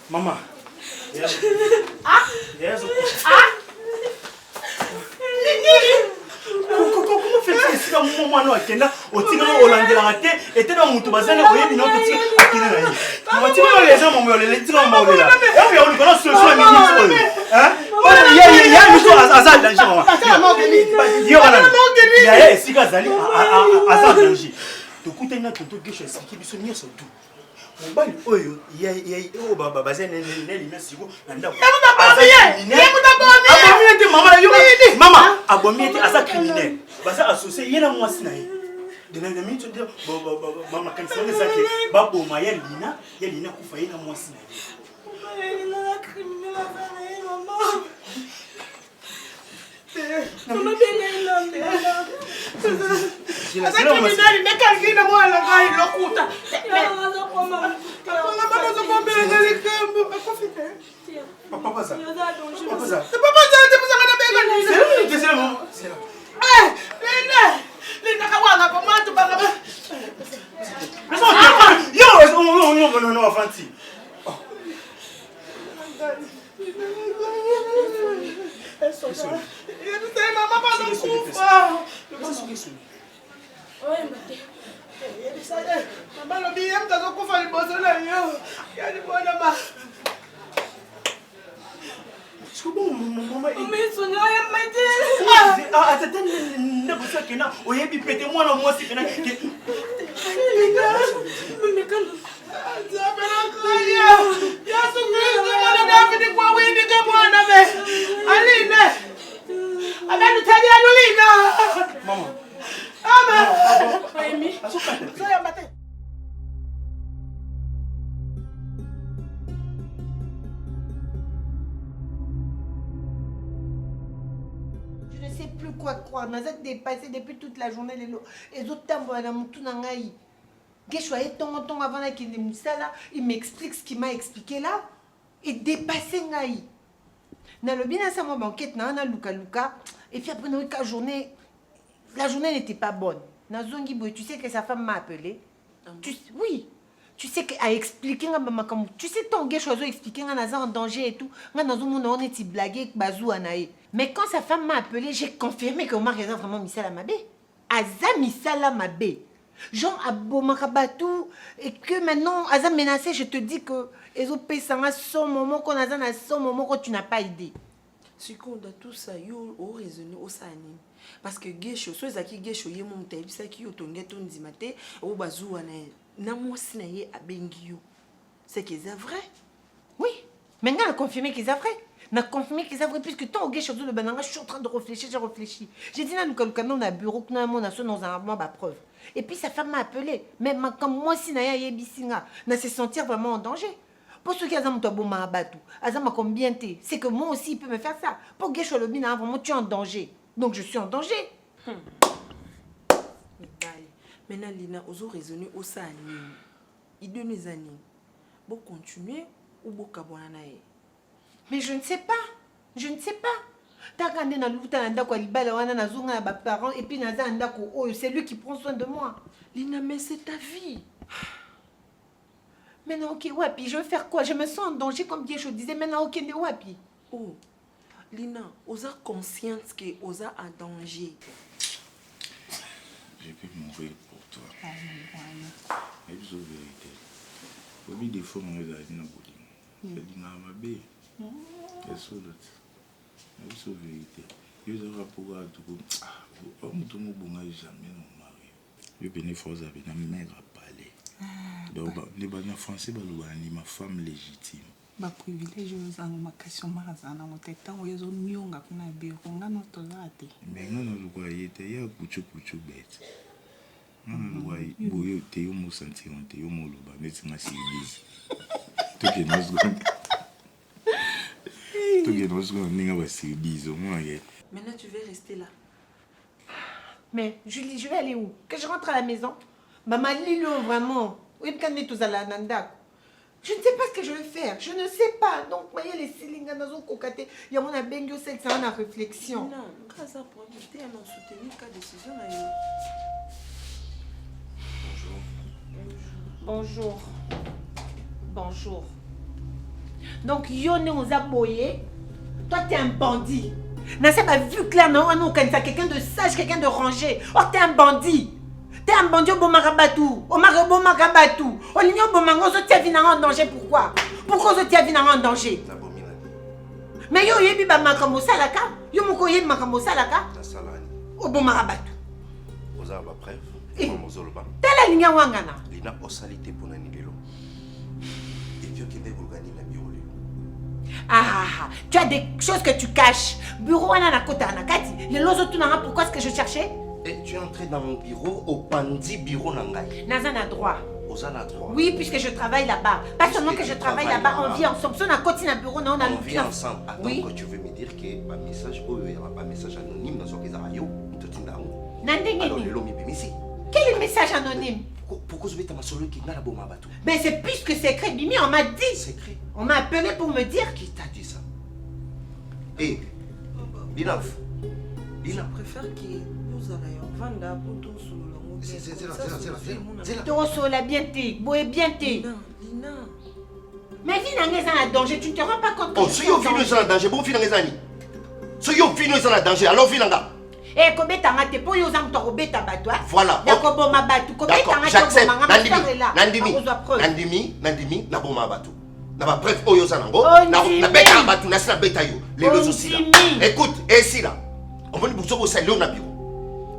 Maman. Comment faites-vous ici dans mon moment au tigre hollandais la raté et t'es dans mon toubazan et voyez bien petit à qui n'est là. Mon tigre les gens m'ont les tigres m'ont là. Et on connaît ce soir minute. Hein? Il y a une chose à ça danger maman. Il y a ici Kazali à ça danger. Tu coûtes une tonto que je explique biso nier sur tout. Mbali oyo ya o baba bazene neli mesiko nda. Abomiete mama yo. Mama abomiete asa criminel. Baza associé yena mwasi na ye. De na minute de mama kan sone sake babo maya lina kufa yena mwasi na ye. Yena criminel na ye mama. Mama bena asa criminel ne kalkina mo ala kai lokuta. Papa ça. Je ne sais plus quoi croire. Nous avons dépassé depuis toute la journée les autres temps avant qu'il me là, il m'explique ce qu'il m'a expliqué là et dépassé ngai. Na le bien ça moi banquette na luka et puis après la journée n'était pas bonne. Na zongi boy, tu sais que sa femme m'a appelé. Oui. Tu sais qu'à expliquer tu sais ton gars choisi expliquer en danger et tout. On est blagué bazou anaï. Mais quand sa femme m'a appelé, j'ai confirmé que Omar a vraiment mis ça à ma baie. Aza mis ça à ma baie. Jean Abomakabatou et que maintenant Aza menacé, je te dis que les autres pays à son moment qu'on a à son moment quand tu n'as pas idée. Si on a tout ça, yo au raisonner au sani. Parce que Gesho, soit zaki Gesho yé mon taille, ça qui yo tonga ton dimate au bazou anaï. Na moi sinaye à Bengio. C'est qu'ils est vrai. Oui. Maintenant, on a confirmé qu'ils est vrai. On a confirmé qu'ils est vrai puisque tant au gars de banana, je suis en train de réfléchir, j'ai réfléchi. J'ai dit là, nous on a bureau, nous on a dans un mois preuve. Et puis sa femme m'a appelé. Mais comme moi sinaye yebisinga, n'a se sentir vraiment en danger. Pour ceux qui ont un bon mabatou, azama combien t'es, c'est que moi aussi il peut me faire ça. Pour gars le bina vraiment tu es en danger. Donc je suis en danger. Maintenant, Lina, oso raisonner au sani. Il donne les années. Bon continuer ou bon kabouanae. Mais je ne sais pas. Je ne sais pas. T'as regardé dans l'outa nanda quoi libala wana na zonga na parents et puis naza nanda ko oh c'est lui qui prend soin de moi. Lina, mais c'est ta vie. Maintenant ok wapi, je veux faire quoi? Je me sens en danger comme je disais. Maintenant ok ne wapi. Oh, Lina, osa conscience que osa en danger. Je peux mourir pour toi. Mais je veux vérité. Au bout des fois, on est allé dans le boulot. Je dis, non, ma belle. Je suis là. Mais je veux vérité. Je veux rapport à tout. Tout le monde n'a jamais marié. Je veux venir forcer avec ma mère à parler. Donc, les banques français, ma femme légitime. Ba privilège aux animations marazana moteta oyezo nyonga kuna biro ngano tolate menga no loyer te ya kuchu bête ngano loyer boyo te yo mo sentir te yo mo loba neti nga sibisi to ke nos go ninga ba sibisi au moins. Maintenant tu veux rester là. Mais Julie, je vais aller où? Que je rentre à la maison? Maman Lilo vraiment. Oui, quand est tous à la nanda. Je ne sais pas ce que je vais faire. Je ne sais pas. Donc, il y a les cylindres dans un cocaté. Il y a un bengio, c'est une réflexion. Non, grâce à pour éviter à nous soutenir la décision. Bonjour. Bonjour. Donc, Yone nous a boyé. Toi, tu es un bandit. N'a pas vu clair, non, quelqu'un de sage, quelqu'un de rangé. Oh, tu es un bandit. Tu es un bandit au Bomarabatou. Au Bomarabatou. Au Ligno Bomango, tu es en danger. Pourquoi? Pourquoi tu es en danger? Mais yo, yebi ba makambo salaka. Yo moko yebi makambo salaka. Au Bomarabatou. Vous avez ma preuve. Telle ligne wangana. Lina osalité pour nanilelo. Et puis qui est vulgarisé na bureau. Ah, tu as des choses que tu caches. Bureau wana na kota na kati. Les lozo tu n'as pourquoi est-ce que je cherchais? Et tu es entré dans mon bureau au bandit bureau nangai. Nazan a droit. Ozana droit. Oui, puisque je travaille là-bas. Pas seulement que je travaille là-bas, on vit ensemble. Si on a côté dans le bureau, on a on vit ensemble. Attends, oui. que tu veux me dire que un message un message anonyme dans son radio, alors le lomi bimisi. Quel est le message anonyme? Pourquoi vous êtes ma solo qui n'a la bombe à bateau? Mais c'est puisque secret, Mimi, on m'a dit. Secret. On m'a appelé pour me dire. Qui t'a dit ça? Eh, Lina. Je préfère que nous allions vendre pour tout sur le c'est là. Toroso la bien t'es, boé bien t'es. Lina. Mais vie n'a rien en danger, tu ne te rends pas compte que oh, si vous finissez en danger, vous finissez en danger. Si vous finissez en danger, alors vous finissez en danger. Eh, combien t'as raté pour y osant t'robeta bateau? Voilà. D'accord, bon, ma bateau. Combien t'as raté j'accepte. Nandimi, na bomba bateau. Na ba preuve oyo zanango. Na beta bateau, na sina beta yo. Les deux aussi là. Écoute, et si là, on va nous bouger au salon na bureau.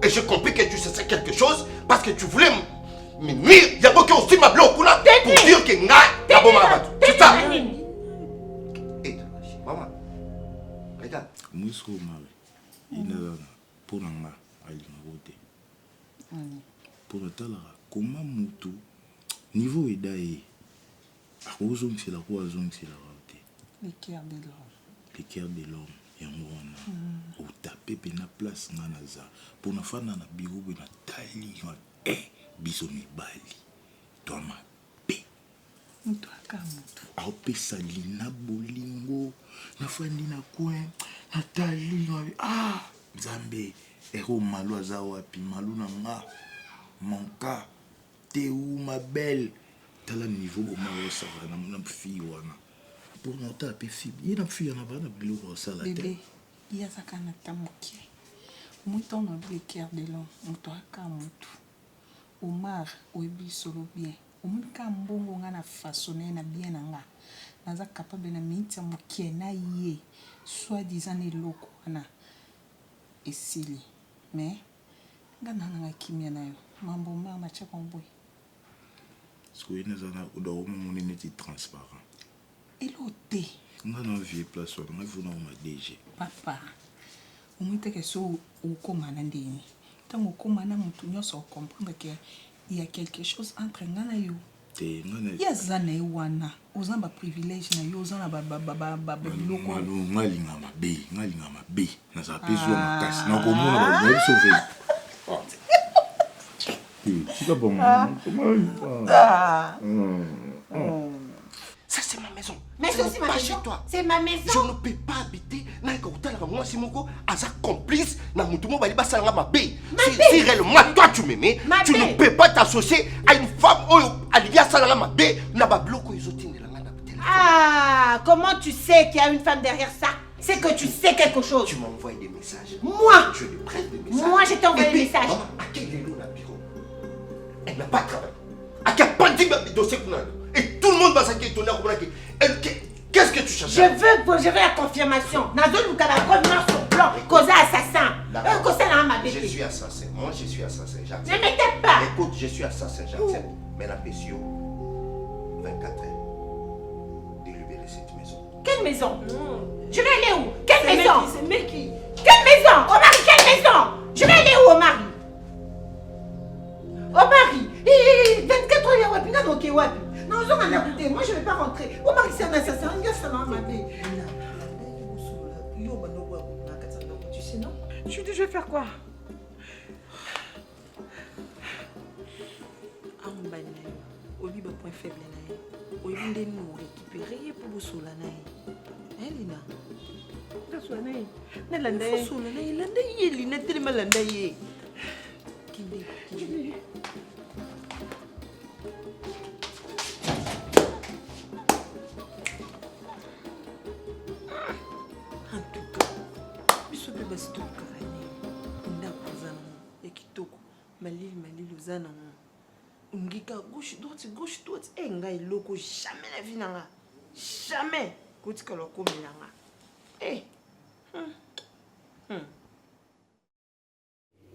Et j'ai compris que tu sais quelque chose parce que tu voulais me nuire. Il y a beaucoup aussi ma bloc pour dire que na bomba bateau. C'est ça. Et maman. Regarde. Musco mari. Ina pour nga alinga te. Pour tala comment mutu niveau edaye akozong c'est la quoi zong c'est la te. Le cœur de l'homme. Le cœur de l'homme yango wana. O taper pe na place nga naza. Pour na fana na bureau na tali biso mibali. Toi ma pe. Mutu akamutu. Aopesa lina bolingo na fandi na coin na tali Nzambe ero malu aza wapi malu na nga manka te ou ma belle tala niveau au ma osala na fille wana pour nota pe fille il na fille na bana biloko osala te bébé il y a ça kana tamoki mutu na le cœur de l'homme mutu akamutu Omar oyebi solo bien omuka mbongo nga na façonner na bien nga naza capable na minti ya mokie na ye soi-disant eloko wana esili mais nga nanga kimia na yo mambo ma macha komboy sko ina zana odo mo nini ti transparent elote nga na vie place wana nga vuna ma DG papa omite ke so ukoma na ndeni tango ukoma na mutu nyoso comprendre que il y a quelque chose entre nga na yo te nga na ya zana wana ozamba privilège na yo ozana ba biloko ngalinga mabe na za peso makasi na komona ba sauver c'est pas bon Ça c'est ma maison. Mais c'est aussi ma pas maison. chez toi. C'est ma maison. Je ne peux pas habiter na ka hôtel avec moi Simoko asa complice na mutumo bali basala nga mabe. Si réellement toi tu m'aimais, tu ne peux pas t'associer à une femme oyo alivia sala nga mabe na ba bloko izotine la nga na téléphone. Ah, comment tu sais qu'il y a une femme derrière ça? C'est que tu sais quelque chose. Tu m'as envoyé des messages. Moi. Je lui prête des messages. Moi, je t'ai envoyé des messages. Maman, à quel élo na bureau? Elle n'a pas travaillé. À quel point dit le dossier qu'on a. Et tout le monde va s'inquiéter. Qu'est-ce que tu cherches? Je veux la confirmation. Nazo Lukaba revenir sur plan. Cause assassin. Je suis assassin. Moi, je suis assassin. J'accepte. Ne m'étais pas. Écoute, je suis assassin. J'accepte. Mais la PCO, 24 heures, de libérer cette maison. Quelle maison? Je vais aller où? Quelle maison? C'est Meki. Quelle maison? Omar, quelle maison? Je vais aller où, Omar? Omar, 24 heures, wapi, non, ok, wapi. Non, moi je ne vais pas rentrer. Omar, c'est un assassin, il y a ça dans ma vie. Tu sais, non? Je dis, je vais faire quoi? Obi ba point faible na ye. oyebi nde nini orécupéré ye mpo bosola na ye lina nasola na ye nalanda ye fosola na ye landa ye lina telema landa ye kende en tout cas biso mpe basi tolukaka nini ndako oza nango ya kitoko malili oza nango ngika gauche droite ngai eloko jamais na vie nanga jamais kotikala komelanga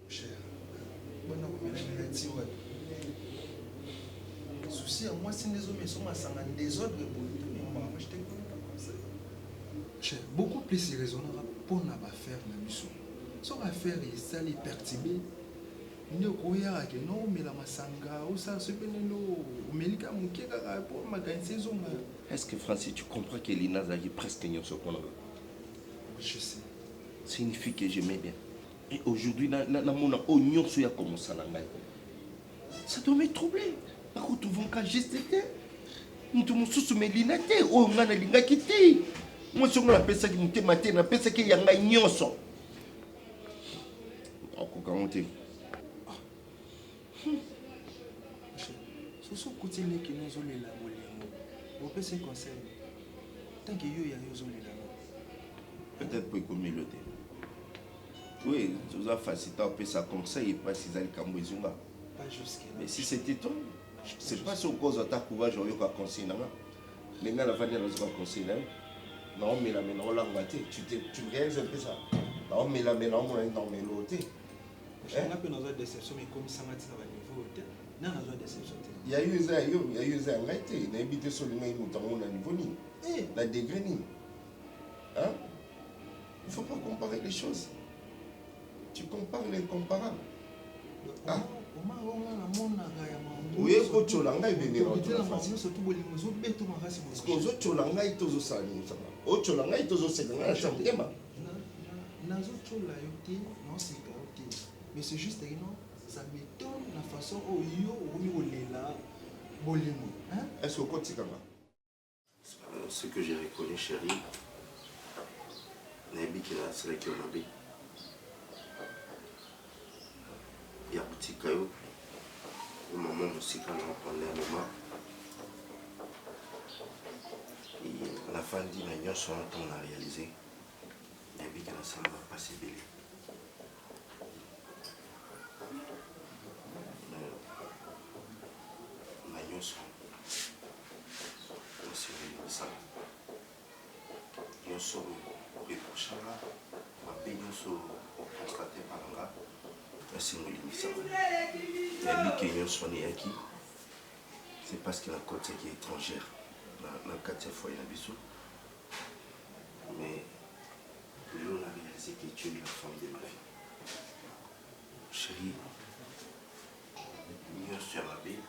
Cher, bon souci à moi, c'est des hommes qui sont en désordre. Je te connais pas comme ça. Cher, beaucoup plus raisonnable pour ne pas faire la mission. Si on va faire ça, les perturber, nous avons que non, mais la masanga, ou ça, ce que nous, mais les gars, pour ma saison. Est-ce que Francis, tu comprends que Lina a presque rien sur quoi? Je sais. Signifie que j'aimais bien. Et aujourd'hui, mon oignon sur commencé à l'engager. Ça doit me troubler. Par contre, tu vas juste été. Nous te sous mes lunettes. Oh, on a la linga qui t'est. Moi, si on a pensé qu'il m'était maté, on a pensé qu'il y a un oignon sur. Encore quand on t'est. Ce sont côté les qui nous ont les là. Vous pouvez se conseiller. Tant que yo ya yo zoli là. Peut-être pour comme le oui, tu as facilité un peu ça conseil et pas si ça le cambouizunga. Pas jusqu'à là. Mais si c'était toi, c'est pas sur cause de ta courage au lieu qu'à conseiller. Les gars, la famille, ils ont conseillé. Non, mais la mène en langue, tu réalises un peu ça. Non, mais la mène en langue, dans mes lotés. Je n'ai pas besoin de déception, mais comme ça m'a dit à niveau, il y a besoin de déception. Il y a eu ça, il y a eu ça, il y a habité sur le même temps, on a niveau ni. La degré ni. Hein? Il ne faut pas comparer les choses. Tu compares l'incomparable. Ah. Oui, il faut que tu l'engages venir en tout cas. Parce que les autres, tu l'engages tous au salon. Oh, tu l'engages tous au salon. Mais c'est juste que ça m'étonne la façon où il est là. Est-ce que tu connais ce que j'ai reconnu, chérie, c'est là qui on a. Il y a un petit caillou. Au moment aussi, quand on prend les moments, et la fin dit, mais sur un temps, on a réalisé. Il y a que ça ne va pas se bêler. C'est parce que la côte qui est étrangère. La côte est foyer mais nous on a réalisé que tu es la femme de ma vie. Chérie, nous sommes à la baie,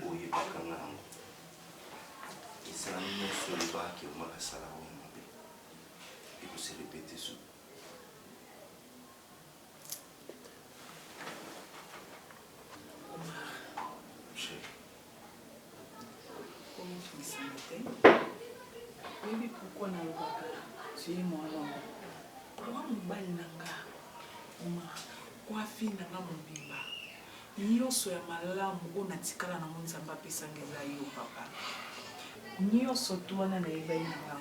où il y a pas de langue. Et c'est la même sur le bas qui est au Marasala où on m'a baie. Et vous se répétez ça. Oui, pourquoi n'a pas tu es moi là? Moi mobali nanga. Kwa fi nanga mobimba. Nyonso ya malamu ona tikala na monzamba pesa ngeza yo papa. Nyonso toana na eba nanga.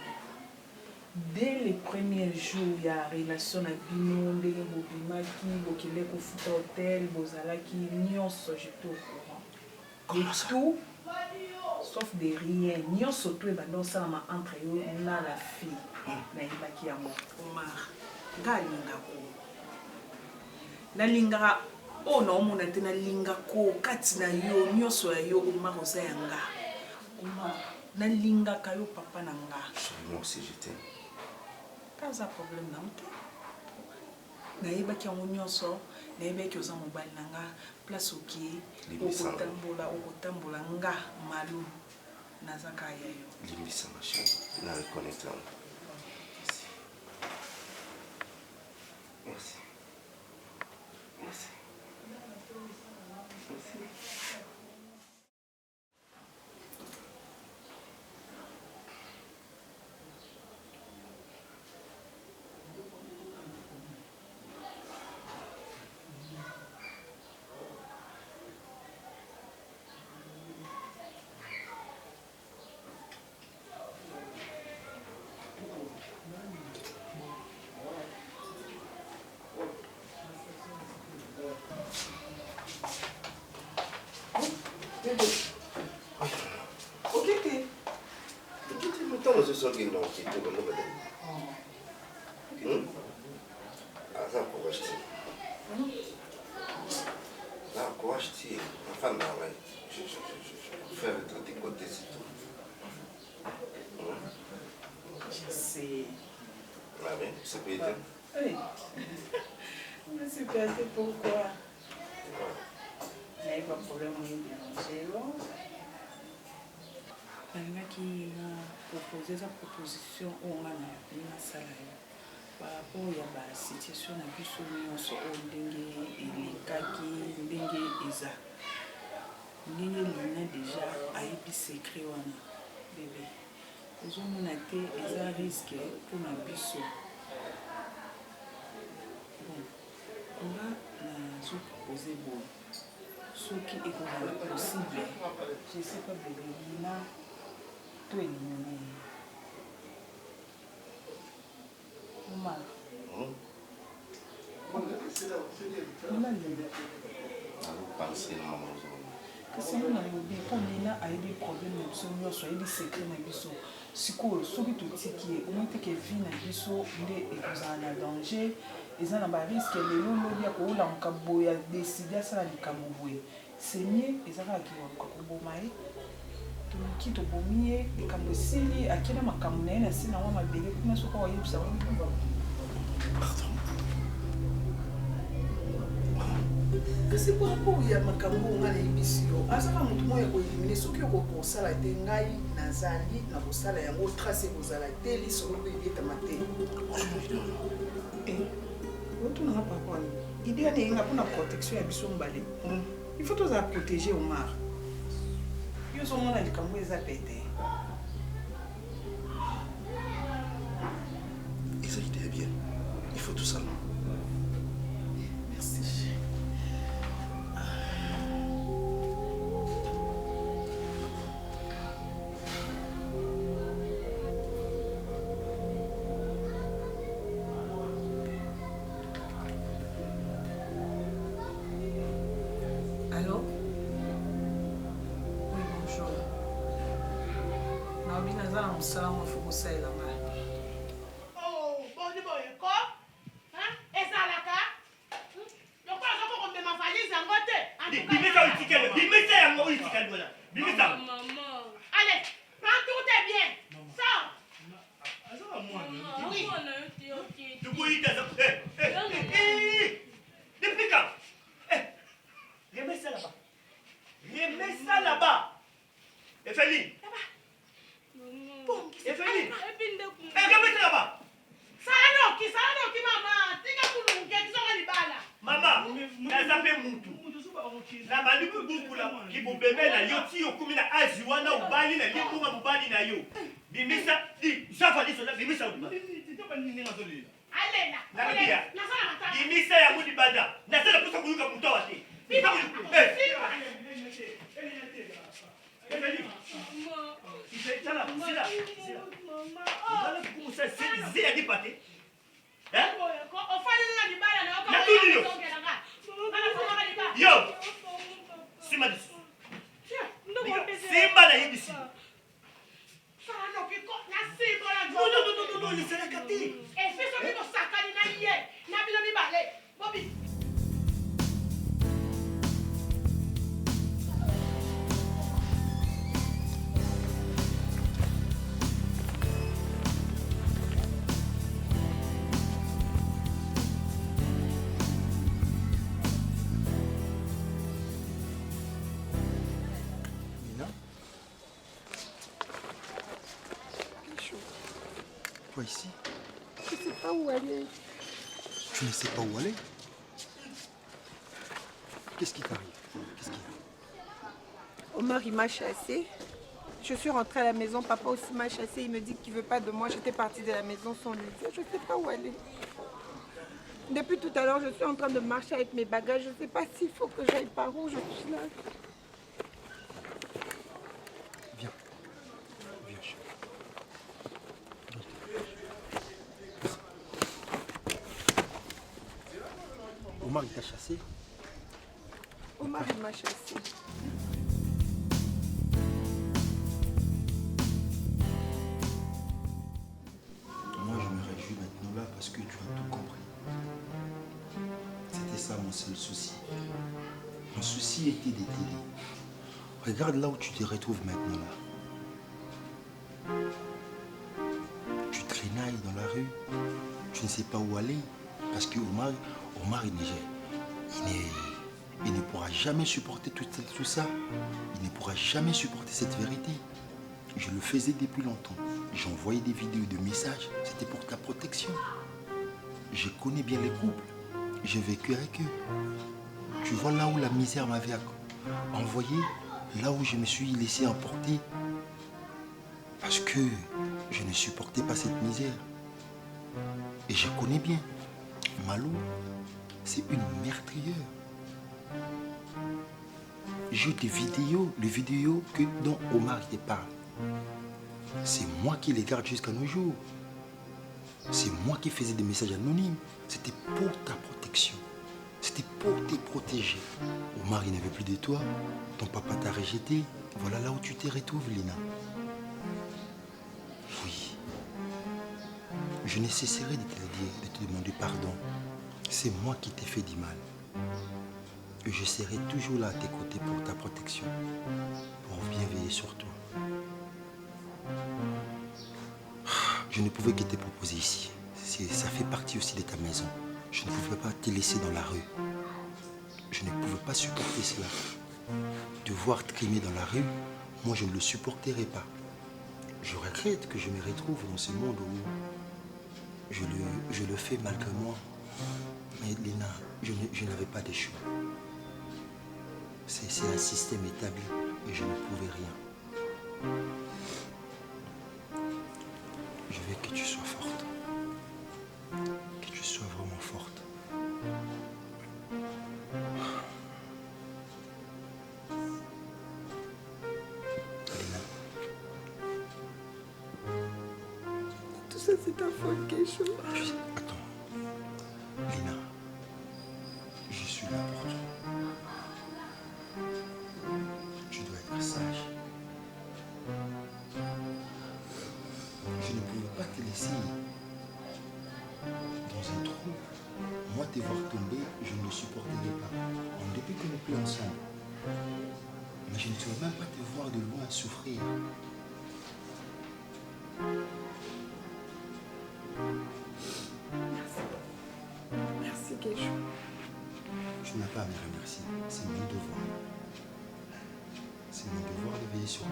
Dès les premiers jours ya relation na bino ndenge bobimaki bokende kofuta hotel bozalaki nyonso j'étais au courant. Comment ça? Tout sauf de rien. Nous surtout entre eux na la fille. Na ibaki ya Omar. Galinga ko. Na linga o na omona te na linga ko kati na yo nyoso ya yo Omar ozayanga. Omar na linga ka yo papa na nga. Moi aussi j'étais. Pas un problème na mte. Na ibaki ya nyoso na ibaki oza mobali na nga place oki okotambola nga malu. Nazaka yayo. Limbisa ma chérie, na reconnaître. Merci. Merci. Merci. Je sais. Ah oui, c'est pété. Oui. Je suis persuadée pourquoi. Il n'y avait pas de problème au déranger. Qui a proposé sa proposition au salaire par rapport à la situation de la situation déjà a secret bébé. Ils ont un risque pour la biso. Bon, on va proposer bon. Ce qui est possible, je ne sais pas, bébé, il a tout éliminé. Maman. Kasi nous avons des problèmes avec des problèmes de biso, des secrets de biso. Sikoyo soki totiki omoi que vie na biso nde ekozala na danger eza na bariske lelo lobi ya koolamuka boye ya deside asala likambo boye c'est mieux ezalaka kiwaluka koboma ye tomiki tobomi ye likambo esili akenda makambo na ye na se nango mabele kuna soki wayebisa kasi po rapport ya makambo nga nayebisi yo azaka motu moko ya koelimine soki okosala te ngai nazali na kosala yango trace ekozala te lisolo mpe ebietama te otunanga papani ide ya neyenga mpona protection ya biso mbale il faut tozala protege omar yo ozomona likambo eza pete eza idée bien il faut tout ça. Salama fukusa elanga. Oh, bon de boy, quoi? Hein? Et ça la ka? Donc quoi je peux ma valise en côté? Bimisa utikele, bimisa ya ngo utikele bona. Bimisa. Maman. Allez, prends tout est bien. Sors. Azala mwana. Oui. Tu peux y aller. Depuis quand? Remets ça là-bas. Remets ça là-bas. Et Feli. Efeli. Remets ça là-bas. Sanoki mama. Tika kulunge kisonga libala. Mama, nazape mutu. Na bali kubukula kibubebe na yo ti okumi na aziwana ubali na likunga mubali na yo. Bimisa di safa di sola bimisa uba. Alela. Nakia. Bimisa ya mudi bada. Nasala kusa kuyuka mutawa te. Yo, Simba dis. Simba na yibisi. Non, laissez la carte. Et c'est ce que nous sakani na yé. Na bino mi balé. Bobby. Toi ici? Je ne sais pas où aller. Tu ne sais pas où aller? Qu'est-ce qui t'arrive? Qu'est-ce qui... Omar, il m'a chassée. Je suis rentrée à la maison, papa aussi m'a chassée. Il me dit qu'il ne veut pas de moi. J'étais partie de la maison sans lui dire. Je ne sais pas où aller. Depuis tout à l'heure, je suis en train de marcher avec mes bagages. Je ne sais pas s'il faut que j'aille par où. Je suis là. Viens. Viens, chérie. il t'a chassé. Omar, il m'a chassé. Moi, je me réjouis maintenant là parce que tu as tout compris. C'était ça mon seul souci. Mon souci était de t'aider. Regarde là où tu te retrouves maintenant là. Tu traînailles dans la rue. Tu ne sais pas où aller. Parce que Omar il ne pourra jamais supporter tout ça. Il ne pourra jamais supporter cette vérité. Je le faisais depuis longtemps. J'envoyais des vidéos de messages. C'était pour ta protection. Je connais bien les couples. J'ai vécu avec eux. Tu vois là où la misère m'avait envoyé, là où je me suis laissé emporter. Parce que je ne supportais pas cette misère. Et je connais bien. Malou, c'est une meurtrière. J'ai des vidéos dont Omar te parle. C'est moi qui les garde jusqu'à nos jours. C'est moi qui faisais des messages anonymes. C'était pour ta protection. C'était pour te protéger. Omar, il ne veut plus de toi. Ton papa t'a rejeté. Voilà là où tu te retrouves, Lina. Oui. Je ne cesserai de te le dire, de te demander pardon. C'est moi qui t'ai fait du mal. Et je serai toujours là à tes côtés pour ta protection. Pour bien veiller sur toi. Je ne pouvais que te proposer ici. Ça fait partie aussi de ta maison. Je ne pouvais pas te laisser dans la rue. Je ne pouvais pas supporter cela. Te voir traîner dans la rue, moi je ne le supporterai pas. Je regrette que je me retrouve dans ce monde où je le fais malgré moi. Mais Lina, je n'avais pas de choix. C'est un système établi et je ne pouvais rien. Je veux que tu sois forte. Que tu sois vraiment forte. Lina. Tout ça, c'est ta faute, Keisho. Attends. Lina. Je suis là pour toi. Tu dois être sage. Je ne pouvais pas te laisser dans un trou. Moi, te voir tomber, je ne le supporterais pas. Depuis qu'on n'est plus ensemble. Mais je ne saurais même pas te voir de loin souffrir. Merci, Keisho. Tu n'as pas à me remercier. C'est mon devoir. C'est mon devoir de veiller sur toi.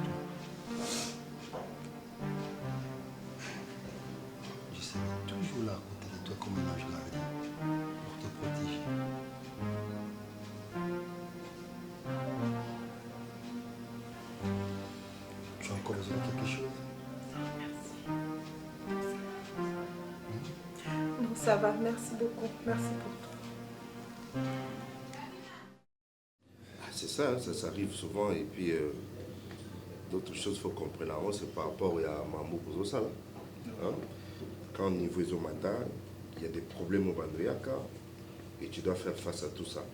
Je serai toujours là à côté de toi comme un ange gardien pour te protéger. Tu as encore besoin de quelque chose? Non, ça va. Merci beaucoup. Merci pour toi. C'est ça, hein, ça arrive souvent. Et puis, d'autres choses qu'il faut comprendre, c'est par rapport à Mamou Kouzosa. Hein? Quand au niveau du matin, il y a des problèmes au Bandoyaka et tu dois faire face à tout ça.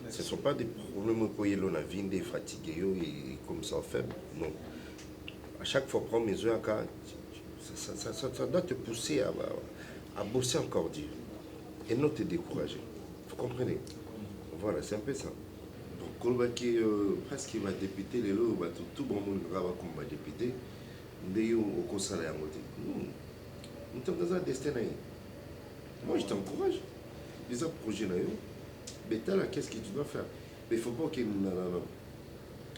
Ce ne sont pas des problèmes que l'on a vu, des fatigués et comme ça faible. Non. À chaque fois, prendre mes yeux à cas, ça doit te pousser à bosser encore dur et non te décourager. Vous comprenez? Voilà, c'est un peu ça. Donc, parce qu'il va député, les lots, tout le monde va député, au conseil à côté. Nous sommes dans un destin. Moi, je t'encourage. Les projets, mais qu'est-ce que tu dois faire? Mais il ne faut pas qu'il n'y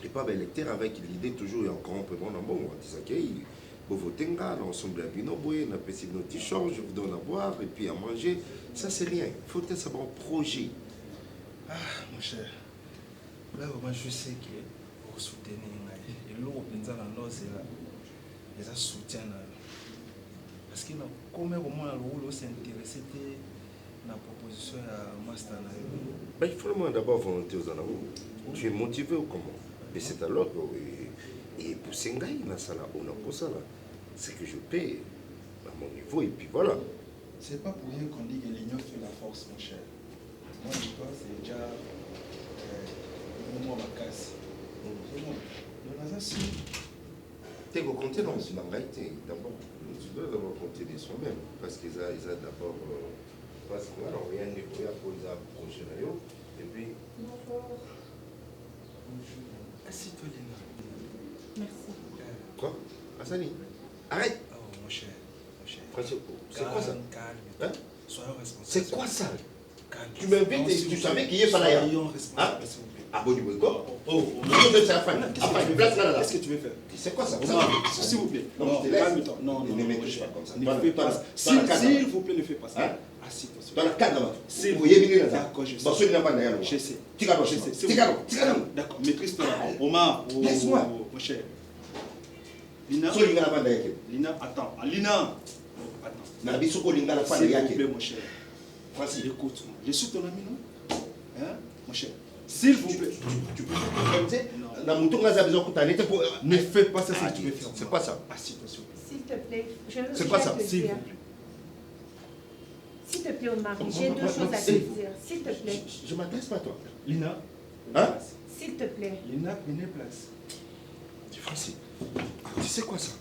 ait pas d'électeur avec l'idée toujours, et encore un peu bon, vous votez l'ensemble de la binoboé, on a passé nos t-shirts, je vous donne à boire et puis à manger. Ça, c'est rien. Il faut être savoir un projet. Ah, mon cher. Là, moi, je sais que vous soutenez. Et l'eau, c'est les soutien. Parce que comment au moins le s'intéresser à la proposition à Master. Il faut le moins d'abord volonté aux anneaux. Tu es motivé ou comment? Mais c'est alors que. Et pour Sengai, c'est que je paie à mon niveau et puis voilà. C'est pas pour rien qu'on dit que l'union fait la force, mon cher. Moi, et toi, c'est déjà le moment ma casse. C'est bon. Dans la si. Tu es compter dans une engagement. D'abord, tu dois d'abord compter de soi-même. Parce qu'ils ont d'abord. Parce que alors, rien n'est pour les approcher là. Et puis. Assieds-toi, Lina. Merci. Quoi? Assani? Arrête! Oh, mon cher. Mon cher. C'est quoi ça? Calme. Hein? Soyons responsables. C'est quoi ça? Calme. Tu m'invites et tu savais qu'il y a pas là. Soyons responsables, s'il vous plaît. Ah bon, du quoi? Oh, c'est la fin. Qu'est-ce que tu veux faire? C'est quoi ça? S'il vous plaît. Non, je te laisse. Calme-toi. Non, Ne me touche pas comme ça. Ne fais pas ça. S'il vous plaît, ne fais pas ça. Assieds-toi. Dans la cadre, c'est vous y avez là. D'accord, je sais. Bon, celui-là, pas d'ailleurs. Je sais. Tigano, Je sais. Tigano. D'accord, maîtrise-toi. Omar, Laisse-moi. Mon cher. Lina. Celui-là, pas d'ailleurs. Lina, attends. Lina. Attends. Nabiso Linga la fin S'il de vous plaît, Yaki. mon cher. Francis, Écoute-moi. Je suis ton ami, non? Hein? Mon cher. S'il vous plaît. tu peux comme tu sais, dans mon tour, on a besoin de t'en pour. Ne fais pas ça si Ah, tu veux faire. c'est quoi ça? Assieds-toi, s'il vous plaît. S'il te plaît, C'est quoi ça? S'il vous plaît. S'il te plaît, Omar, j'ai deux choses à te dire. S'il te plaît. Je m'adresse pas à toi. Lina. Hein? S'il te plaît. Lina, prenez place. Francis, tu sais quoi ça?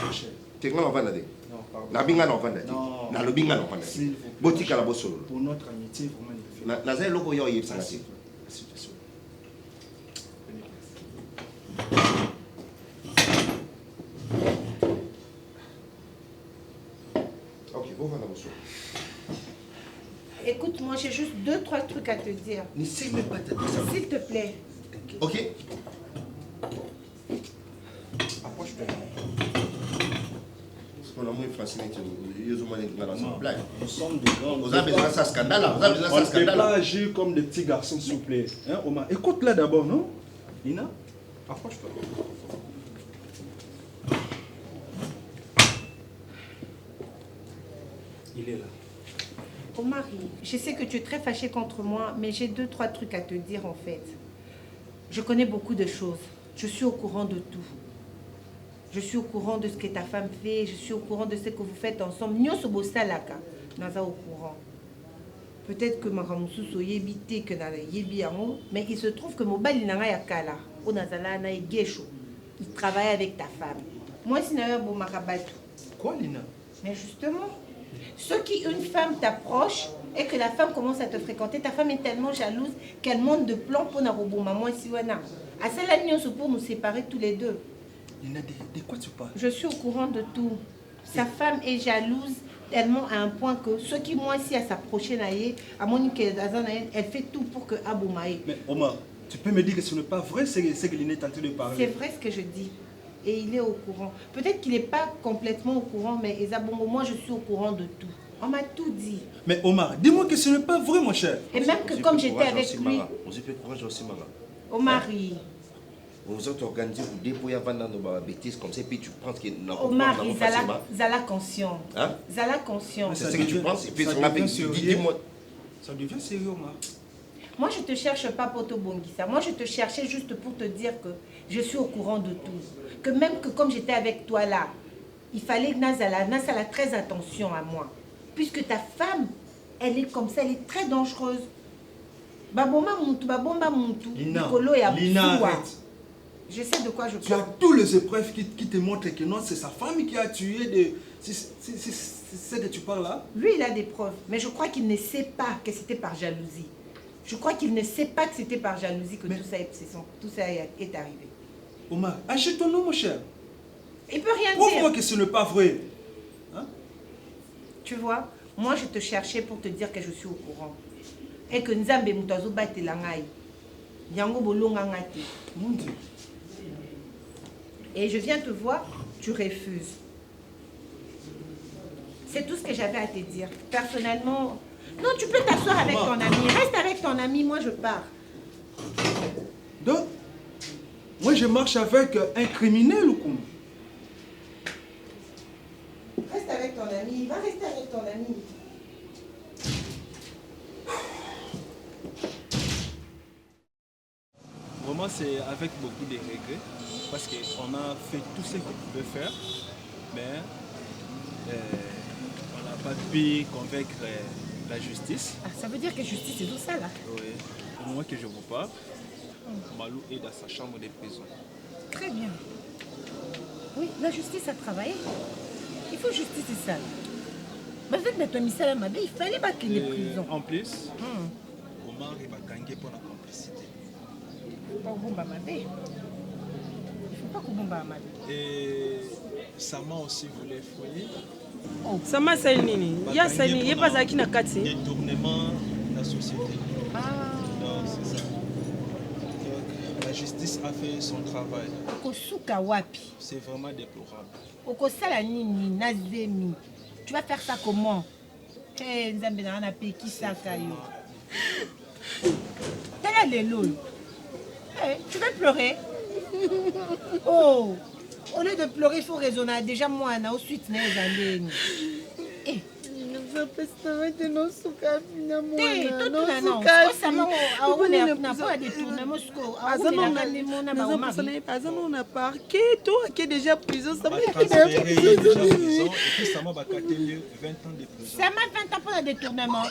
Mon cher. Tu es grand enfant d'année. Non, pardon. Na binga na enfant d'année. Non. Na lo binga na enfant S'il d'année. vous plaît. Botika la bosolo. Pour notre amitié, vraiment, il le fait. Na zai logo yo yeb sanati. Assieds-toi. Assieds-toi, s'il vous plaît. Prenez place. Ok, bon voilà bosolo. Écoute, moi, j'ai juste deux, trois trucs à te dire. Ne sais même pas te dire ça. S'il te plaît. Ok? Approche-toi. On a moins Francis, ils ont moins de blague. Nous sommes des grands. Vous avez besoin de ça scandale là. Vous avez besoin de On ça ne peut scandale pas là. agir comme des petits garçons, s'il vous plaît. Hein, Omar? Écoute-la d'abord, non? Lina, approche-toi. Il est là. Omar, je sais que tu es très fâché contre moi, mais j'ai deux, trois trucs à te dire en fait. Je connais beaucoup de choses. Je suis au courant de tout. Je suis au courant de ce que ta femme fait. Je suis au courant de ce que vous faites ensemble. Nous sommes au salaka. Nous sommes au courant. Peut-être que ma ramusu yebite que na yebi ango, mais il se trouve que mon bali na ya kala, o nazala na gesho. Il travaille avec ta femme. Moi si na bo makabatu. Quoi, Lina? Mais justement, ce qui une femme t'approche et que la femme commence à te fréquenter, ta femme est tellement jalouse qu'elle monte de plan pour na roboma moi si wana. À cela nyonso pour nous séparer tous les deux. Lina, de quoi tu parles? Je suis au courant de tout. Sa femme est jalouse tellement à un point que ce qui moi si à s'approcher naïe, à Monique elle fait tout pour que Aboumaï. Mais Omar, tu peux me dire que ce n'est pas vrai, c'est que Lina est en train de parler. C'est vrai ce que je dis. Et il est au courant. Peut-être qu'il n'est pas complètement au courant, mais Ezabongo, moi je suis au courant de tout. On m'a tout dit. Mais Omar, dis-moi que ce n'est pas vrai, mon cher. Et même que comme j'étais avec lui, Vous avez courage aussi, maman. au mari, Vous vous êtes organisé pour déployer avant dans nos bêtises comme ça, et puis tu penses qu'il n'a au mari, Zala conscient. Hein? Zala conscient. C'est ce que tu penses, et puis ça on a fait. devient sérieux. Dis-moi. Ça devient sérieux, Omar. Moi, je ne te cherche pas pour te bongisa. Moi, je te cherchais juste pour te dire que je suis au courant de tout. Que même que comme j'étais avec toi là, il fallait que Nazala très attention à moi. Puisque ta femme, elle est comme ça, elle est très dangereuse. Baboma Muntu, Babomba Muntu, Lina, Nikolo et Lina, Abousoua. arrête. Je sais de quoi je Tu as parle. tous les épreuves qui te montrent que non, c'est sa femme qui a tué des... C'est ce que tu parles là? Lui, il a des preuves, mais je crois qu'il ne sait pas que c'était par jalousie. Je crois qu'il ne sait pas que c'était par jalousie que tout ça est arrivé. Omar, achète ton nom, mon cher. Il peut rien Prouve-moi dire. que ce n'est pas vrai. Hein? Tu vois, moi je te cherchais pour te dire que je suis au courant. Et que Nzambe Mutazo bate la ngai. Yango bolonga ngate. Mon Dieu. Et je viens te voir, tu refuses. C'est tout ce que j'avais à te dire. Personnellement, non, tu peux t'asseoir avec ton ami. Reste avec ton ami, moi je pars. Donc, moi je marche avec un criminel ou comment? Reste avec ton ami, va rester avec ton ami. Vraiment, c'est avec beaucoup de regrets parce qu'on a fait tout ce qu'on pouvait faire, mais on n'a pas pu convaincre la justice. Ah, ça veut dire que justice c'est tout ça là. Oui. Au moment que je vous parle, Malou est dans sa chambre de prison. Très bien. Oui, la justice a travaillé. Il faut justice et ça. Mais avec notre misala Mabé, il fallait pas qu'il y ait prison. En plus, Omar est bakangé pour la complicité. Pas au bon Mabé. Il faut pas qu'au bon Mabé. Et Sama aussi voulait fouiller. Sama Salini, il y a Salini, il n'y a pas ça qui n'a qu'à dire. Détournement de la société. Non, c'est ça. Donc, la justice a fait son travail. Kosuka wapi. C'est vraiment déplorable. Okosala nini nazemi. Tu vas faire ça comment? Eh, Nzambe na pe qui ça kayo. Tala lelo. Eh, tu vas pleurer. Oh, au lieu de pleurer, il faut raisonner. Déjà moi, na ensuite na ezaleni. Eh, déjà prison. Ça m'a 20 ans pour le détournement.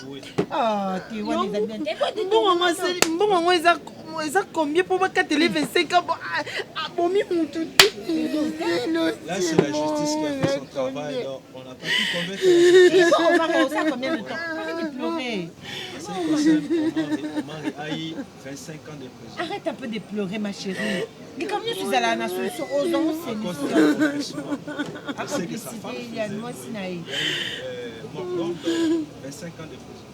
Bon, ça combien pour 25 ans? Là, c'est la justice qui a fait son travail. Donc, on n'a pas pu convaincre. On va réussir combien de temps? Arrête de pleurer. Omar a eu 25 ans de prison. Arrête un peu de pleurer, ma chérie. Mais comme je suis à la solution, aux hommes, c'est À cause de sa femme, il y a moi, Sinaï. 25 ans de prison.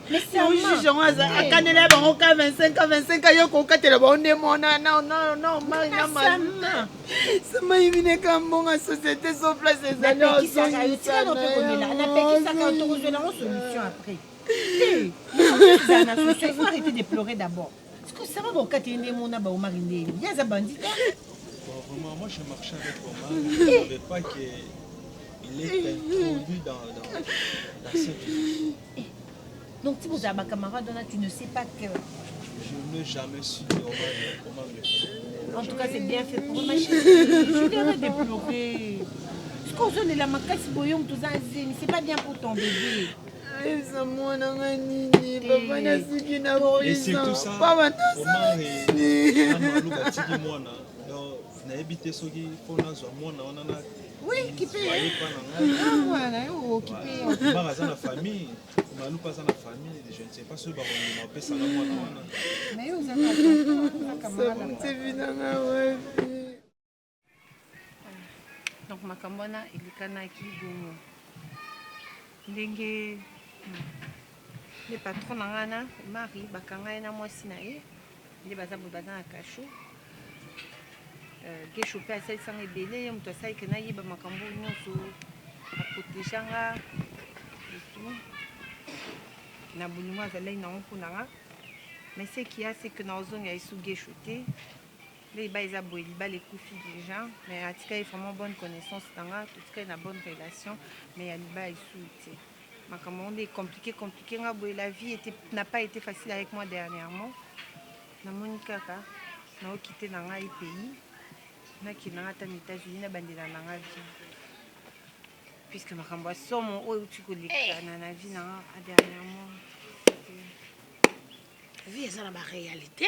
Mais c'est un juge, on a 25 ans, 25 ans, il y a un téléphone, non, ça m'a éminé comme mon société sauf la il faut arrêter de pleurer d'abord. Parce que ça va vous catégoriser mon Omar Indé. Il y a des bandits. Vraiment, moi je marchais avec Omar, je ne savais pas qu'il est introduit dans cette vie. Donc si vous avez ma camarade, tu ne sais pas que... Je n'ai jamais su que Omar le fait. En tout cas, c'est bien fait pour ma chérie. Je viens de pleurer. Ce qu'on se dit là, ma casse boyom, tout ça, c'est pas bien pour ton bébé. Et c'est tout ça. Omar et Malou batiki mwana. Donc, na habité soki pour na zo mwana on a. Oui, qui peut. Voilà, qui peut. Omar a sa famille. Malou pas dans la famille, je ne sais pas si on m'appelle ça là moi. Mais vous avez camarade. Donc ma camarade il kana ki bongo. Ndenge le patron nangana Marie bakanga na mwasi na ye. Ndi baza bodaza na kasho. Ke chopé à celle sans ebele, muto sai kana yiba makambo nyonso a protéganga et tout. Na bolingo azalaki nango mpunanga mais ce qu'il y a c'est que na ozonga esuki eshute liba eza boye libala ekufi déjà mais atikali vraiment bonne connaissance nanga totikali na bonne relation mais ya liba esuki te makambo ngo nde compliqué nga boye la vie n'a pas été facile avec moi dernièrement namoni kaka naokite na ngai pays nakendanga ata na États-Unis nabandela na ngai bien puisque makambo ya somo oyo uti kolekana na vie nanga dernièrement vie eza na baréalité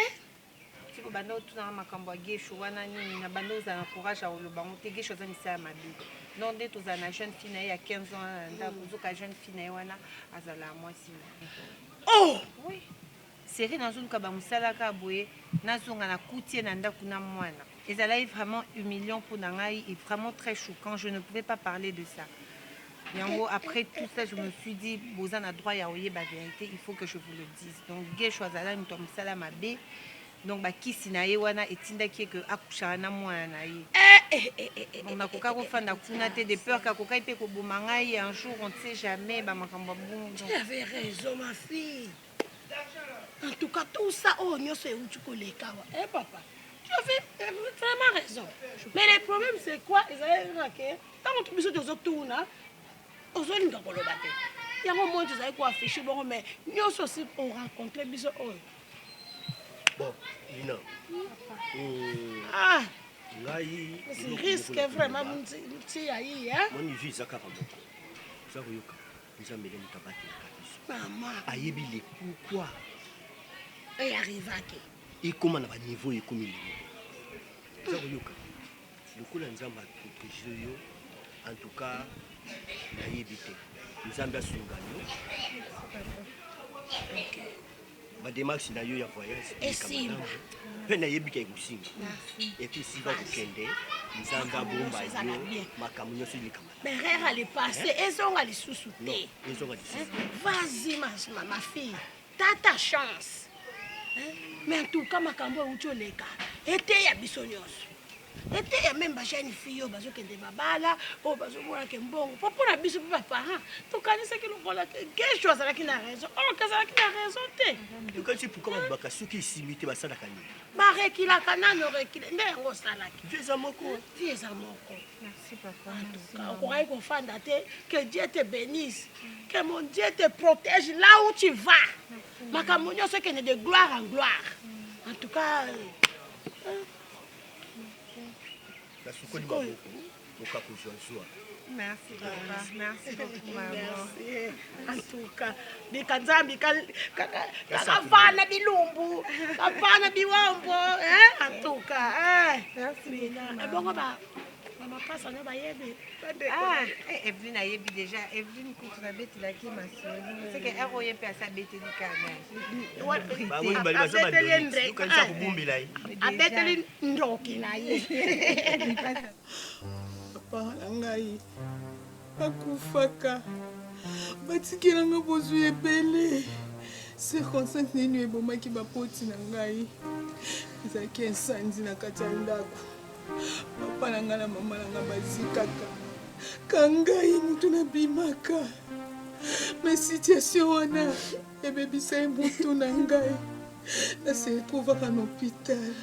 tiko banda otunanga makambo ya gesho wana nini na banda ozala na courage ya koloba ngo te gesho aza misala mabe donc nde tozala na jeune fille na ye ya 15 ans na ndako ozoka jeune fille na ye wana azala ya mwasi oh oui série nazoluka bamosalaka boye nazonga na kutie na ndako na mwana ezalaki vraiment humiliant pour na ngai et vraiment très choquant je ne pouvais pas parler de ça. Et en gros, après tout ça, je me suis dit, vous avez droit à la vérité, il faut que je vous le dise. Donc, je suis allée à la mabe. Donc, qui s'y n'a wana et tinda qui est que akushana moi naï. On a coca fan d'akunate des peurs qu'à coca et qu'au bomangaï un jour on ne sait jamais bah makamba bon. Tu avais raison ma fille. En tout cas tout ça oh nyo c'est où tu connais kawa. Eh papa, tu avais vraiment raison. Mais le problème c'est quoi? Ils avaient raqué. Tant on trouve ça dans autres tours là. Ozolinga koloba te yango moi tozali koaffiche bongo mais nyonso aussi on rencontre biso oyo bon Lina ah ngai c'est risque vraiment mti ayi hein moni vie za kaka moko za koyoka nzambe le mutabaki Maman. ayebi le pourquoi Et arrivaki. et comment na ba niveau et comme il est ça yoka le coup la nzamba protéger yo en tout cas nayebi te nzambe asunga yo OK ba démarche na yo ya voyage et si pe nayebi ka ikusinga et puis si va kokende nzamba bomba yo makamu nyoso ni kamala mais rère les passé et sont allés sous non ils ont dit vas-y ma fille t'as ta chance. Mais en tout cas, ma cambo où tu l'es, était ya bisonyos. Était ya même bachani fille, bazo que des babala, oh bazo moi que bon, pour la biso papa. Tu connais ce que nous voilà quelque chose là qui n'a raison. Oh que ça qui n'a raison te. Tu connais pourquoi ma bakasu qui simité ba sala kani. Mare qui la canane aurait qui n'est sala qui. Dieu amoko. Merci papa. En tout cas, on croit qu'on fait que Dieu te bénisse, que mon Dieu te protège là où tu vas. Ma camonio c'est qu'il est de gloire en gloire. En tout cas, la soukoni maboko. Moka kujoa. Merci papa. Merci beaucoup maman. Merci. En tout cas, bikanzambi kakavana bilumbu, kakavana biwambo, en tout cas, Merci. Bongo ba mama pasa no ba yebe. Ah, Evelyne a yebi déjà. Evelyne kutra beti la ki ma soeur. C'est que elle roye pe sa beti di kana. Ba woni bali basa ba doni. Ko nsa kubumbila yi. Abeteli ndoki na ye. Papa na ngai akufaka batikelanga bozwi ebele circonstance nini ebomaki bapoti na ngai ezalaki esanzi na kati ya ndako papa na ngai na mama na ngai bazikaka ka ngai mutu nabimaka me situation wana ebebisa ye mutu na ngai nase retrouvaka na hôpital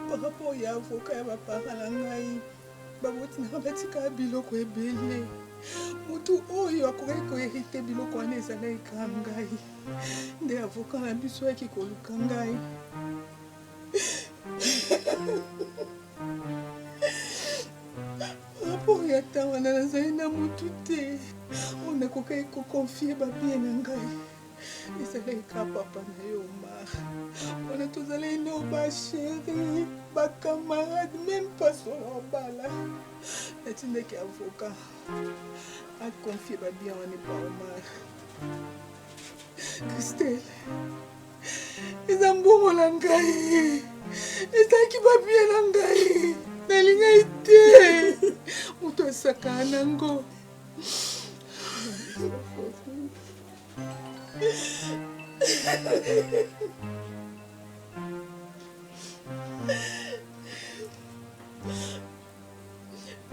par rapport ya avoka ya bapara na ngai baboti na batika biloko ebele mutu oyo akokaki koherite biloko wana ezalaki ka ngai nde avoka na biso yaki koluka ngai rapport ya ntan wana nazali na mutu te oyo nakokaki kokonfie babie na ngai ezalaki ka papa na yo Omar wana tozalaki nao basheri bacamarade même pasolo bala natindaki avoka akonfie babia wana epa Omar. Christelle eza mbongo na ngai ezalaki babia na ngai nalingai te moto asakana nango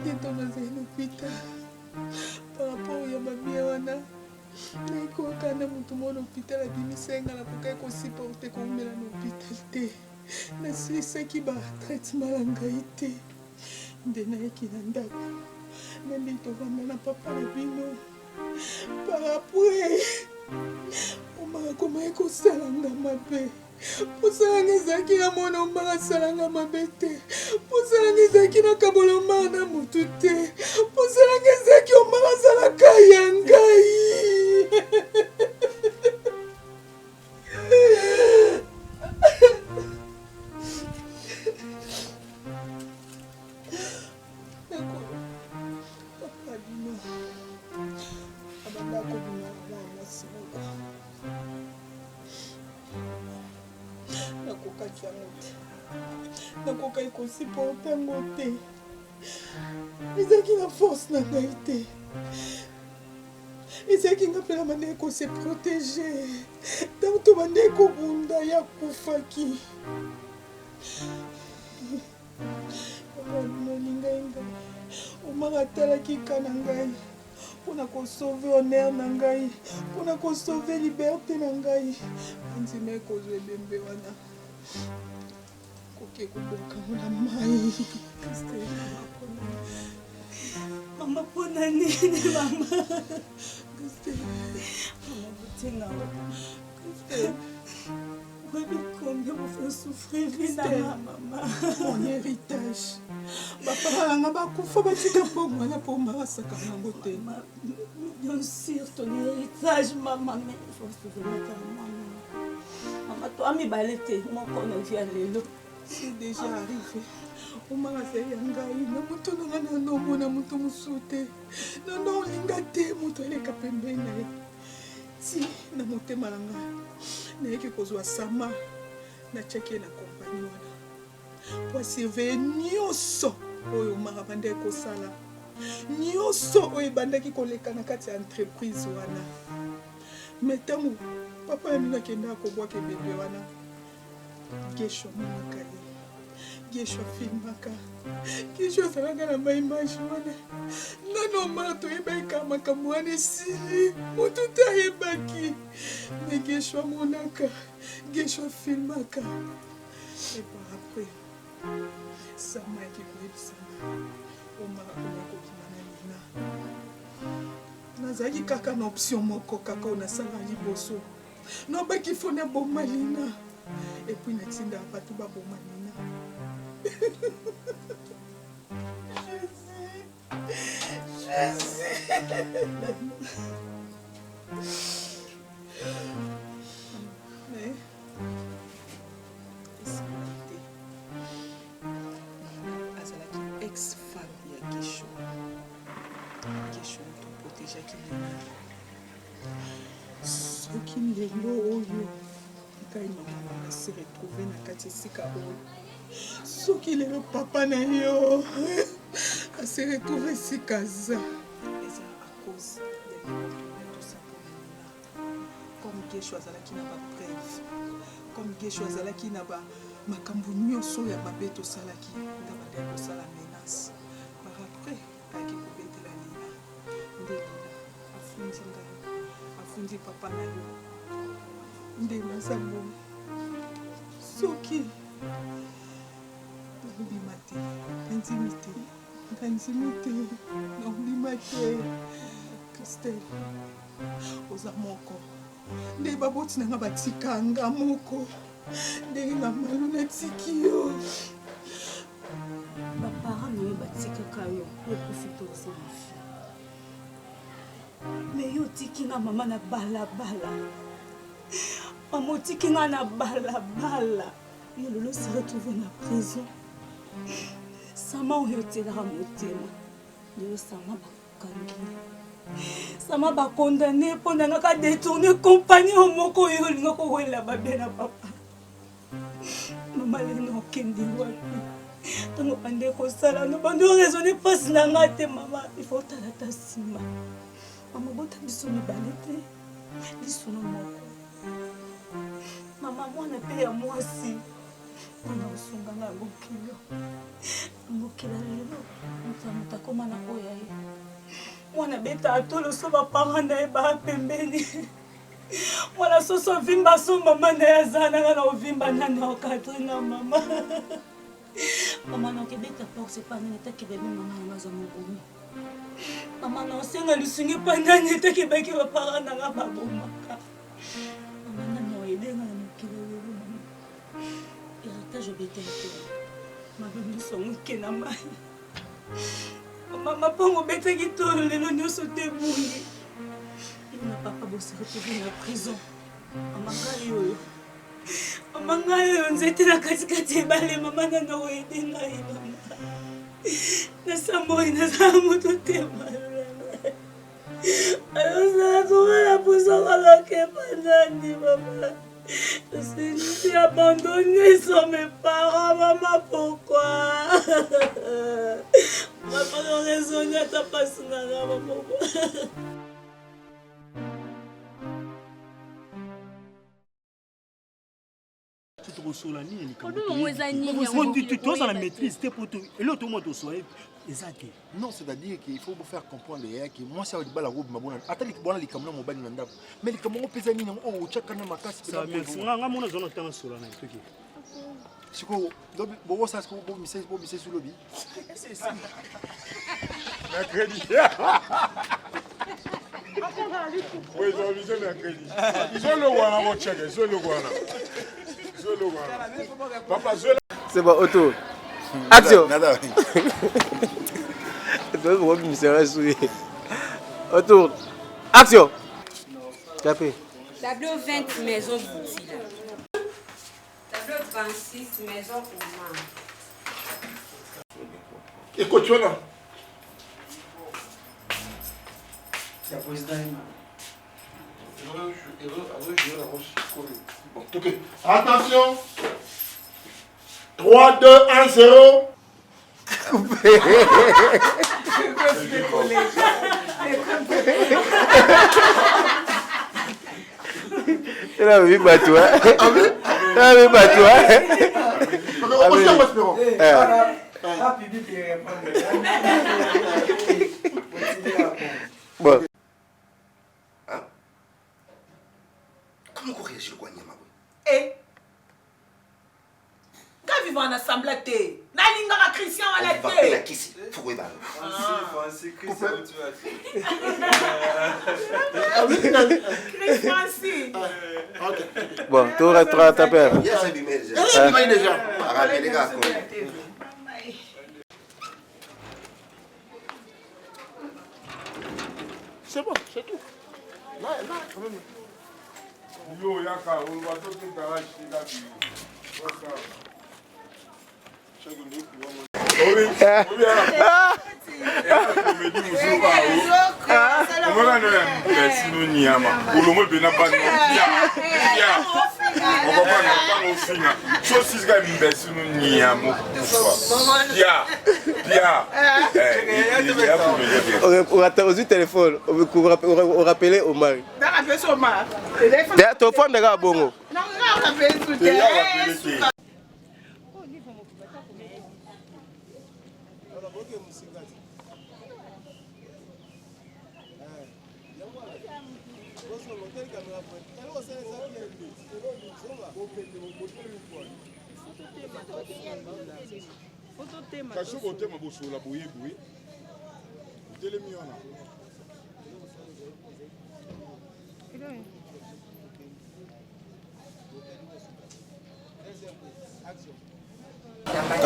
bientôt nazali na hôpital par rapport ya babia wana naikoka na motu moko na hôpital abimisenga nakokai kosupporte komela na hôpital te nasilisaki batraitement na ngai te nde nayaki na ndako nande tovanda na papa na bino par après omaka komaki kosalanga mabe posalanga ezalaki na mwana omaka asalanga mabe te posalanga ezalaki na kabola omaka na motu te posalanga ezalaki omaka asalaka ya ngai nakokaki kosupporte yango te ezalaki na force na ngai te ezalaki nga mpe na bandeki kose protege ntango to bandeki kobunda ya kufaki nalingai ngai omaka atalaki ka na ngai mpona kosauve honneur na ngai mpona kosauve liberté na ngai andima ekozwa ebembe wana koke kobokango na mai mama mpona nini mama mama botenga Combien vous faites souffrir, maman. Mon héritage. Papa, faut bien sûr, ton héritage, maman, mais il faut se souvenir de maman. Maman, toi, mi balete, mon corps vient à l'élo. C'est déjà arrivé. Omar a fait un gars, il n'a pas tout le monde, n'a pas sauté. Non, il n'a pas tout le monde. Si, n'a pas tout malanga. N'a que cause sama, n'a checké la compagnie. Pour surveiller nyoso, oyo Omar a bandé ko sala. Nyoso oyo bandaki koleka na kati ya entreprise wana. Metango, papa yamina kenda ko bwa ke bébé wana. Gesho maka ye. Gesho filmaka. Gesho salanga na ma image wana. Nano mato yebeka makambo wana sili. Mutu ta yebaki. Mais Gesho monaka. Gesho filmaka. Et par après, Sama qui voulait Sama. Omar ko kimana lina. Nazaki kaka na option moko kaka on a sala liboso. Non ba ki fona bomma lina. Et puis natinda pas tout ba bomma lina. Ex-femme ya Gesho. Gesho to protéger qui ce qui lelo oyo kai maman se retrouver na kati sika oyo ce qui le papa na yo a se retrouver sika za et ça à cause de tout ça comme Gesho azalaki na ba preuve comme Gesho azalaki na ba makambo nyonso ya babeto salaki ndaba de ko sala menace par après aki ko betela lina nde lina afundi papa na yo nde nasabo soki ndimate intimité ndimate Christelle oza moko nde baboti nanga batikanga moko ndenge na malu natiki yo baparent na yo batikaka yo profite aussi mais yo tiki nga mama na balabala mama otiki nga na balabala yo lelo se retrouve na prison Sama oyo otelaka motema lelo Sama bakangi Sama bakondane mpo na nga ka détourne compagnie o moko oyo olinga kowelela babe na papa mama lelo okende wapi ntango bande kosala no bande oraisonne mpasi na nga te mama ifo otala ta nsima mama bota biso mibale te lisono moko mama mwana mpe ya mwasi mpona osunganga mokilo mokila lelo moto ya moto akoma na oya ye mwana beta atolo so baparent na ye baa pembeni mwana soso ovimba so mama na ye aza nanga na ovimba nani okadre na mama mama na okebeta porse panani etaki bebe mama nanga aza mobomi mama na osenga lisungi panani etaki baki baparent nanga babomaka mama nani oyedenga na mokili lelo mama héritage obeta ete mabe miso moke na mai mama mpongo obetaki tolo lelo nyonso te bungi na papa bosi retrouvé na prison mama ngai oyo mama ngai oyo nzete na katikati ebale mama nana oyede ngai mama nasamboi nazala moto te alosala tongala posokoloke panani mama je suis abandonnée sans mes parents maman pourquoi maman non raisonné ata pasi nanga maman toza na maîtrise te poto elo to moto soye ezate non c'est-à-dire qu'il faut vous faire comprendre que moi ça va bala robe mabona ata likibona likamna mobali na ndako mais likamna pesa nini o chaka na makasi ça merci nga mona zona tanga sola na toki siko bobo ça ko bo mise sur lobby na crédit oui ils ont besoin d'un crédit ils ont le wana mo check ils ont le wana C'est bon, autour. Action. Autour. Action. Capé. Tableau 20, maison boutique. Tableau 26, maison Oman. Écoute, tu vois là. Attention. 3, 2, 1, 0. Elle a vu Batou, hein? Elle a vu Batou, bon. Comment on réagit le Guanyama? Eh? Quand vivons en assemblée, t'es. Nalinga Christian à la tête. Bon, tu auras ta père. C'est bon, c'est tout. Là, quand même. Yo, yaka, on va tout le garage, Au téléphone, on rappelait Omar. Ton téléphone de gars bongo.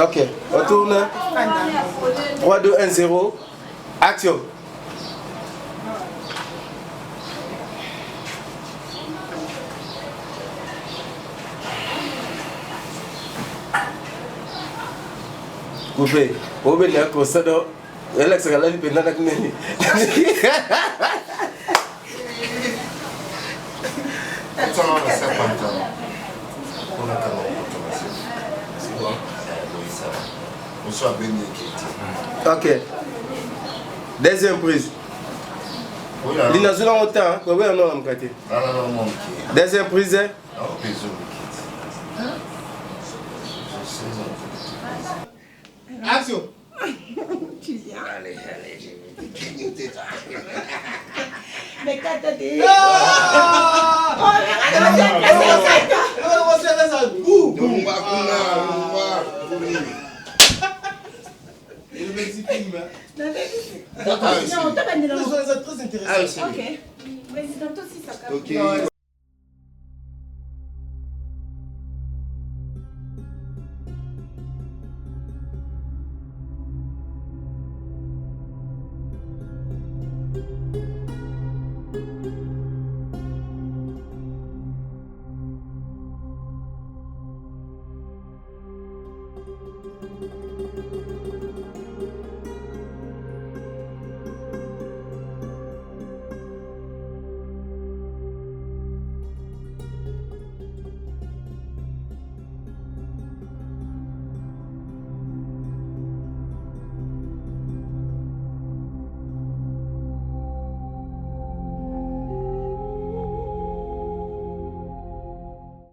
Ok, on tourne. 3, 2, 1, 0. Action. Coupé. Au bout de la course, elle a la vie pendant la nuit. Ok. Deuxième prise. L'inazula autant, quoi, oui, non, deuxième prise. Action. Allez, Mais quand t'as dit... Ah, c'est très intéressant. Ok. Président aussi, ça Ok.